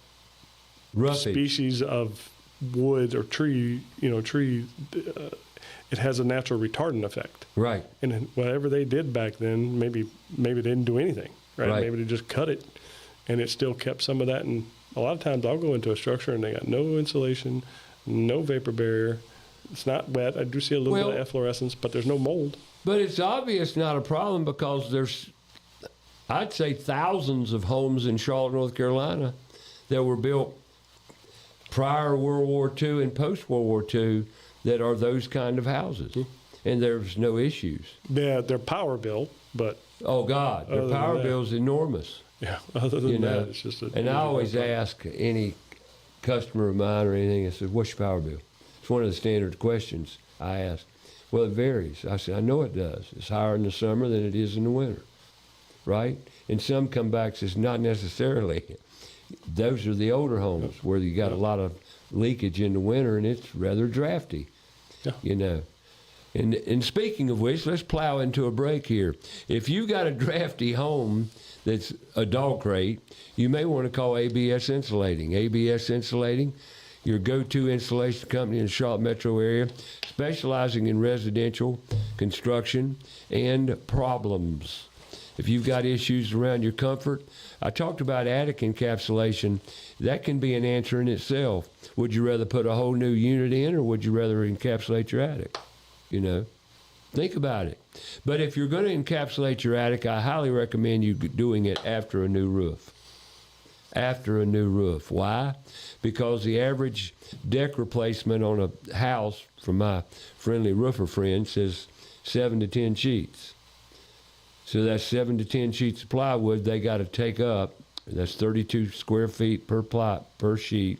Roughage. species of wood or tree, it has a natural retardant effect. Right. And whatever they did back then, maybe they didn't do anything, right? Right. Maybe they just cut it, and it still kept some of that. And a lot of times I'll go into a structure and they got no insulation, no vapor barrier. It's not wet. I do see a little bit of efflorescence, but there's no mold. But it's obvious not a problem because there's, I'd say, thousands of homes in Charlotte, North Carolina that were built prior World War II and post World War II that are those kind of houses, and there's no issues. Yeah, their power bill, but oh God, their power bill's enormous. Yeah, other than that, it's just. And I always ask any customer of mine or anything, I said, "What's your power bill?" It's one of the standard questions I ask. Well, it varies. I said, I know it does. It's higher in the summer than it is in the winter, right? And some come back and says, not necessarily. Those are the older homes where you got a lot of leakage in the winter and it's rather drafty, And speaking of which, let's plow into a break here. If you've got a drafty home that's a dog crate, you may want to call ABS Insulating. ABS Insulating, your go-to insulation company in the Charlotte metro area, specializing in residential construction and problems. If you've got issues around your comfort, I talked about attic encapsulation. That can be an answer in itself. Would you rather put a whole new unit in, or would you rather encapsulate your attic? Think about it. But if you're going to encapsulate your attic, I highly recommend you doing it after a new roof. After a new roof. Why? Because the average deck replacement on a house, from my friendly roofer friend, says 7 to 10 sheets. So that's 7 to 10 sheets of plywood they got to take up. That's 32 square feet per sheet,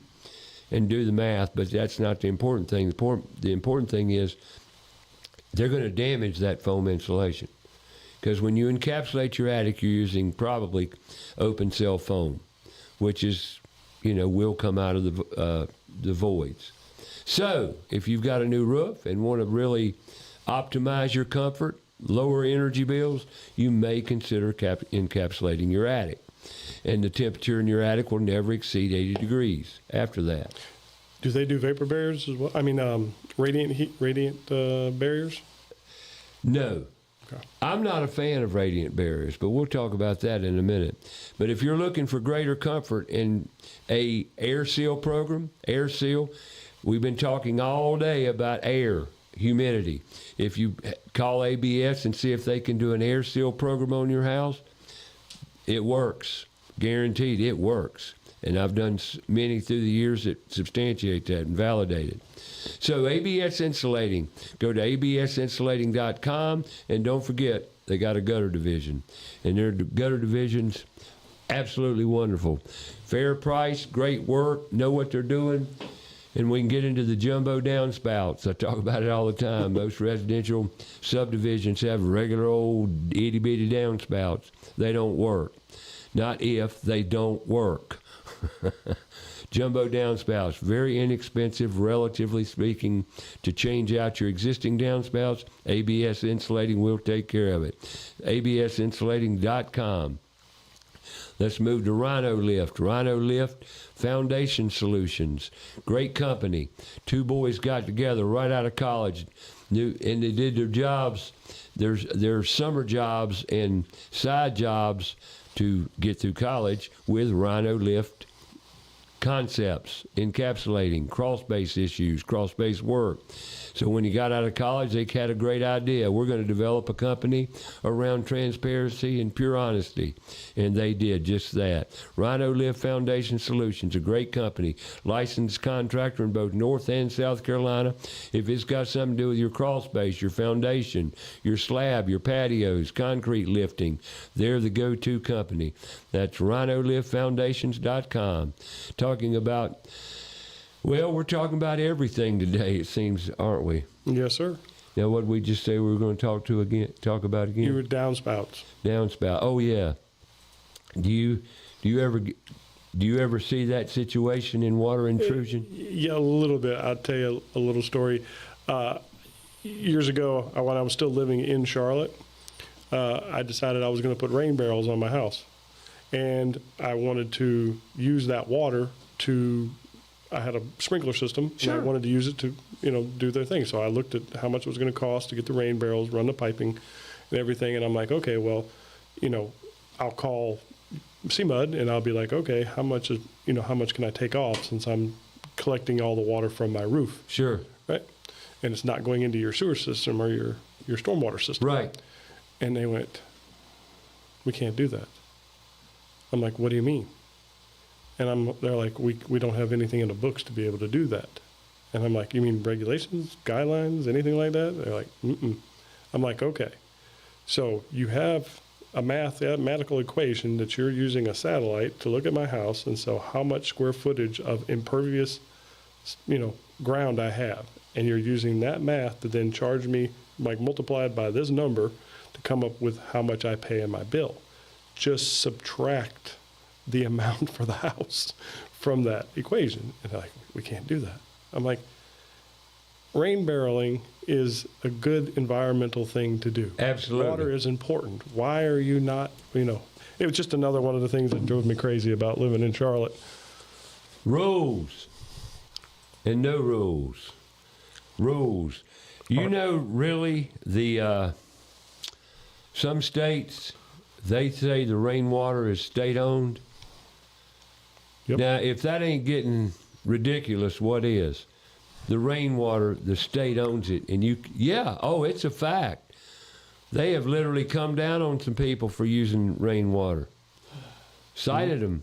and do the math. But that's not the important thing. The important thing is they're going to damage that foam insulation, because when you encapsulate your attic, you're using probably open cell foam, which is, will come out of the voids. So if you've got a new roof and want to really optimize your comfort, lower energy bills, you may consider encapsulating your attic. And the temperature in your attic will never exceed 80 degrees after that. Do they do vapor barriers as well? I mean, radiant barriers? No. Okay. I'm not a fan of radiant barriers, but we'll talk about that in a minute. But if you're looking for greater comfort in a air seal program, we've been talking all day about air, humidity. If you call ABS and see if they can do an air seal program on your house, it works. Guaranteed, it works. And I've done many through the years that substantiate that and validate it. So ABS Insulating, go to absinsulating.com, and don't forget, they got a gutter division. And their gutter division's absolutely wonderful. Fair price, great work, know what they're doing. And we can get into the jumbo downspouts. I talk about it all the time. Most residential subdivisions have regular old itty-bitty downspouts. They don't work. Not if, they don't work. Jumbo downspouts, very inexpensive, relatively speaking, to change out your existing downspouts. ABS Insulating will take care of it. absinsulating.com. Let's move to Rhino Lift. Rhino Lift Foundation Solutions. Great company. Two boys got together right out of college, and they did their jobs, their summer jobs and side jobs to get through college with Rhino Lift concepts, encapsulating, Crawlspace issues, Crawlspace work. So when you got out of college, they had a great idea. We're going to develop a company around transparency and pure honesty. And they did just that. Rhino Lift Foundation Solutions, a great company, licensed contractor in both North and South Carolina. If it's got something to do with your crawlspace, your foundation, your slab, your patios, concrete lifting, they're the go-to company. That's rhinoliftfoundations.com. Talking about, well, we're talking about everything today, it seems, aren't we? Yes, sir. Now, what did we just say we were going to talk about again? You were downspouts. Downspout. Oh, yeah. Do you ever Do you ever see that situation in water intrusion? Yeah, a little bit. I'll tell you a little story. Years ago, when I was still living in Charlotte, I decided I was going to put rain barrels on my house. And I wanted to use that water I had a sprinkler system, Sure. and I wanted to use it to, do their thing. So I looked at how much it was going to cost to get the rain barrels, run the piping and everything. And I'm like, okay, well, I'll call CMUD and I'll be like, okay, how much can I take off since I'm collecting all the water from my roof, Sure. right? And it's not going into your sewer system or your stormwater system. Right. And they went, we can't do that. I'm like, what do you mean? And they're like, we don't have anything in the books to be able to do that. And I'm like, you mean regulations, guidelines, anything like that? They're like, mm-mm. I'm like, okay. So you have a mathematical equation that you're using a satellite to look at my house, and so how much square footage of impervious, ground I have, and you're using that math to then charge me, like multiplied by this number, to come up with how much I pay in my bill. Just subtract the amount for the house from that equation. And they're like, we can't do that. I'm like, rain barreling is a good environmental thing to do. Absolutely. Water is important. Why are you not, it was just another one of the things that drove me crazy about living in Charlotte. Rules and no rules. Rules. Really, some states, they say the rainwater is state-owned. Yep. Now, if that ain't getting ridiculous, what is? The rainwater, the state owns it, and it's a fact. They have literally come down on some people for using rainwater. Cited them.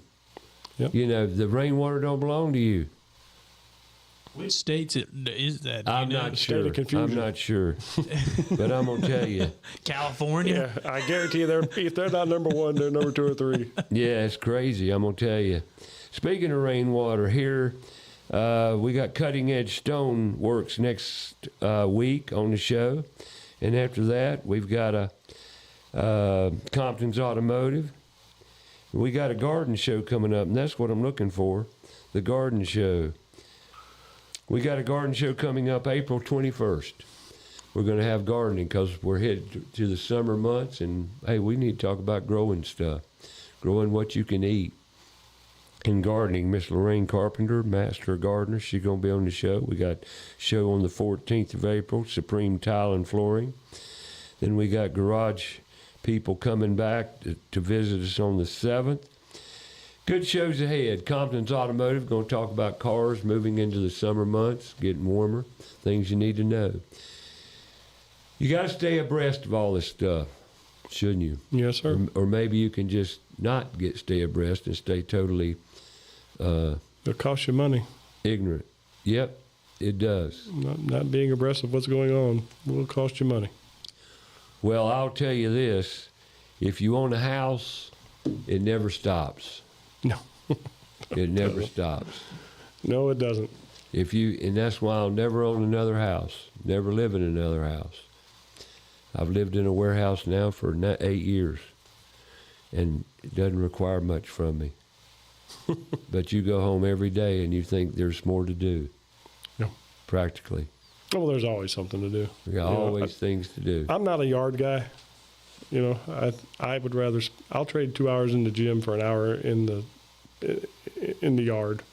Yep. The rainwater don't belong to you. Which states is that? Do you I'm know? not sure. State of confusion. I'm not sure. But I'm going to tell you. California? Yeah, I guarantee you, if they're not number one, they're number 2 or 3. Yeah, it's crazy. I'm going to tell you. Speaking of rainwater, here we got Cutting Edge Stone Works next week on the show. And after that, we've got Compton's Automotive. We got a garden show coming up, and that's what I'm looking for, the garden show. We got a garden show coming up April 21st. We're going to have gardening because we're headed to the summer months, and, hey, we need to talk about growing stuff, growing what you can eat. In gardening, Miss Lorraine Carpenter, Master Gardener, she's going to be on the show. We got a show on the 14th of April, Supreme Tile and Flooring. Then we got garage people coming back to visit us on the 7th. Good shows ahead. Compton's Automotive, going to talk about cars moving into the summer months, getting warmer, things you need to know. You got to stay abreast of all this stuff, shouldn't you? Yes, sir. Or maybe you can just not stay abreast and stay totally It'll cost you money. ignorant. Yep, it does. Not being abreast of what's going on will cost you money. Well, I'll tell you this. If you own a house, it never stops. No. It never stops. No, it doesn't. And that's why I'll never own another house, never live in another house. I've lived in a warehouse now for 8 years, and it doesn't require much from me. But you go home every day and you think there's more to do. Yeah. Practically. Well, there's always something to do. There are always things to do. I'm not a yard guy. I would rather. I'll trade 2 hours in the gym for an hour in the yard.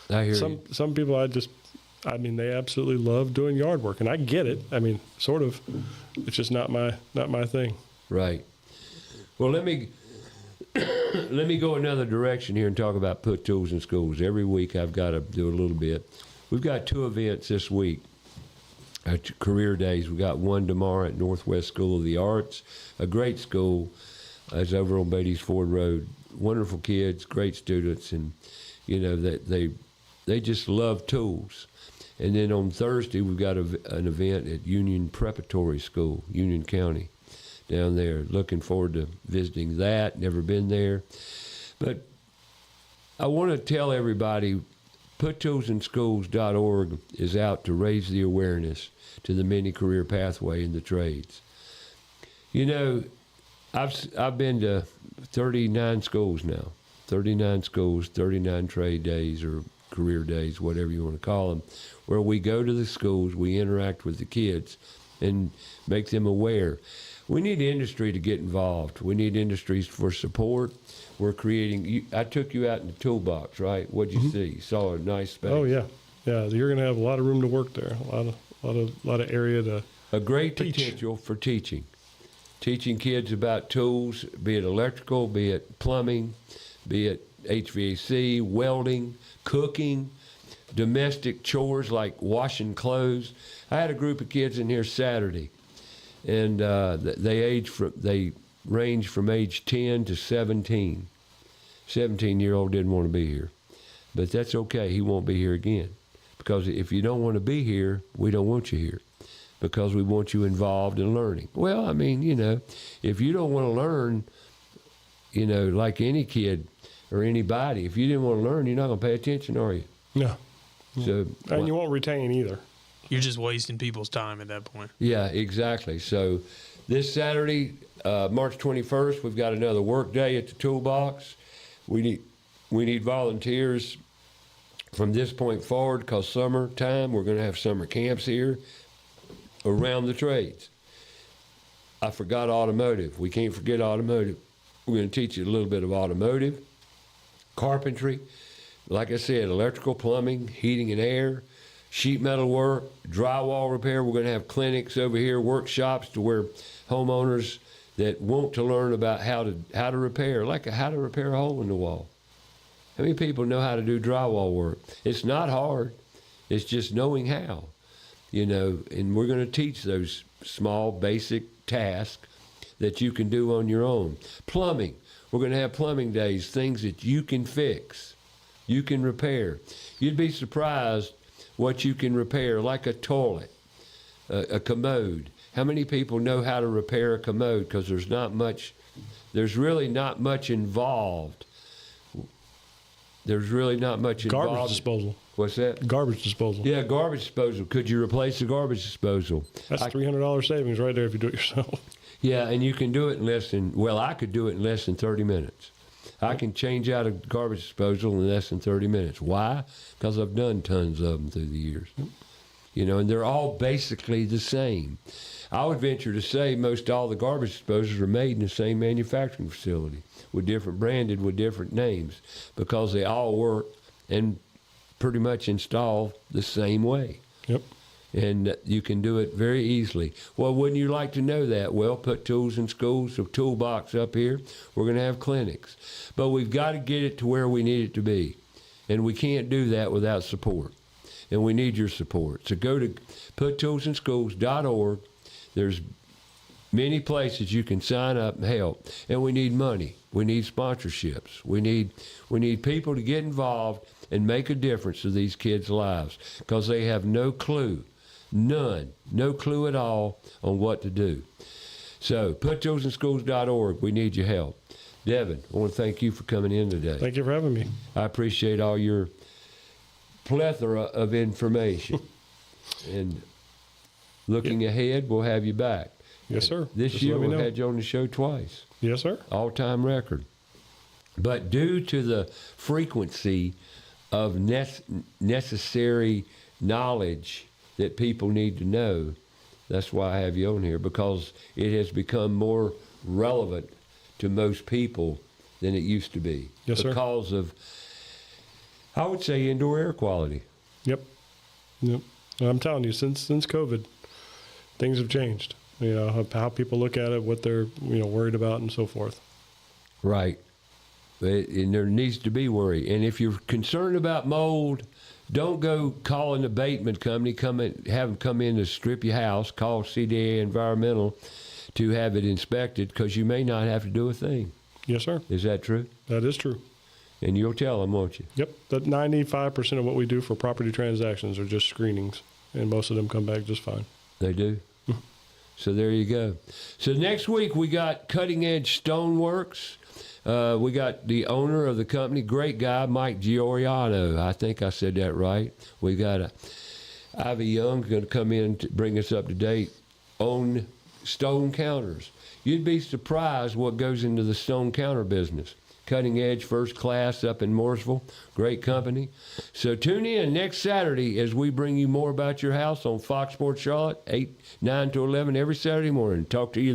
I hear you. Some people they absolutely love doing yard work, and I get it. I mean, sort of. It's just not my thing. Right. Well, let me go another direction here and talk about put tools in schools. Every week I've got to do a little bit. We've got 2 events this week. Career days. We got one tomorrow at Northwest School of the Arts, a great school. It's over on Beatties Ford Road. Wonderful kids, great students, and they just love tools. And then on Thursday we've got an event at Union Preparatory School, Union County, down there. Looking forward to visiting that. Never been there, but I want to tell everybody. PutToolsInSchools.org is out to raise the awareness to the many career pathway in the trades. I've been to 39 schools now, 39 schools, 39 trade days or career days, whatever you want to call them, where we go to the schools, we interact with the kids and make them aware. We need industry to get involved. We need industries for support. We're creating, I took you out in the toolbox, right? What'd you see? You saw a nice space. Oh yeah. Yeah. You're going to have a lot of room to work there. A lot of area to A great teach. potential for teaching. Teaching kids about tools, be it electrical, be it plumbing, be it HVAC, welding, cooking, domestic chores like washing clothes. I had a group of kids in here Saturday, and they range from age 10 to 17. 17-year-old didn't want to be here, but that's okay. He won't be here again, because if you don't want to be here, we don't want you here, because we want you involved in learning. Well, I mean, if you don't want to learn, like any kid or anybody, if you didn't want to learn, you're not going to pay attention, are you? No. So, And you won't retain either. You're just wasting people's time at that point. yeah, exactly. So this Saturday, March 21st, we've got another work day at the Toolbox. We need volunteers from this point forward, because summertime, we're going to have summer camps here around the trades. I forgot automotive. We can't forget automotive. We're going to teach you a little bit of automotive, carpentry, like I said, electrical, plumbing, heating and air, sheet metal work, drywall repair. We're going to have clinics over here, workshops to where homeowners that want to learn about how to repair, like how to repair a hole in the wall. How many people know how to do drywall work? It's not hard. It's just knowing how, and we're going to teach those small, basic tasks that you can do on your own. Plumbing. We're going to have plumbing days, things that you can fix, you can repair. You'd be surprised what you can repair, like a toilet, a commode. How many people know how to repair a commode? Because there's really not much involved. There's really not much involved. Garbage disposal. What's that? Garbage disposal. Yeah, garbage disposal. Could you replace the garbage disposal? That's $300 savings right there if you do it yourself. Yeah, and you can do it in I could do it in less than 30 minutes. I can change out a garbage disposal in less than 30 minutes. Why? Because I've done tons of them through the years. And they're all basically the same. I would venture to say most all the garbage disposals are made in the same manufacturing facility, branded with different names, because they all work and pretty much install the same way. Yep. And you can do it very easily. Well, wouldn't you like to know that? Well, put tools in schools, a toolbox up here. We're going to have clinics. But we've got to get it to where we need it to be. And we can't do that without support. And we need your support. So go to puttoolsinschools.org. There's many places you can sign up and help. And we need money. We need sponsorships. We need people to get involved and make a difference to these kids' lives, because they have no clue. None. No clue at all on what to do. So, puttoolsinschools.org. We need your help. Devin, I want to thank you for coming in today. Thank you for having me. I appreciate all your plethora of information. And looking ahead, we'll have you back. Yes, sir. This Just year, let me we've know. had you on the show twice. Yes, sir. All-time record. But due to the frequency of necessary knowledge that people need to know, that's why I have you on here, because it has become more relevant to most people than it used to be. Yes, sir. Because of, I would say, indoor air quality. Yep. I'm telling you, since COVID, things have changed. How people look at it, what they're worried about, and so forth. Right. And there needs to be worry. And if you're concerned about mold, don't go call an abatement company, have them come in to strip your house, call CDA Environmental to have it inspected, because you may not have to do a thing. Yes, sir. Is that true? That is true. And you'll tell them, won't you? Yep. That 95% of what we do for property transactions are just screenings, and most of them come back just fine. They do? So there you go. So next week we got Cutting Edge Stoneworks. We got the owner of the company, great guy, Mike Gioriano. I think I said that right. We got Ivy Young's going to come in to bring us up to date on stone counters. You'd be surprised what goes into the stone counter business. cutting edge, first class up in Mooresville. Great company. So tune in next Saturday as we bring you more about your house on Fox Sports Charlotte, 9 to 11 every Saturday morning. Talk to you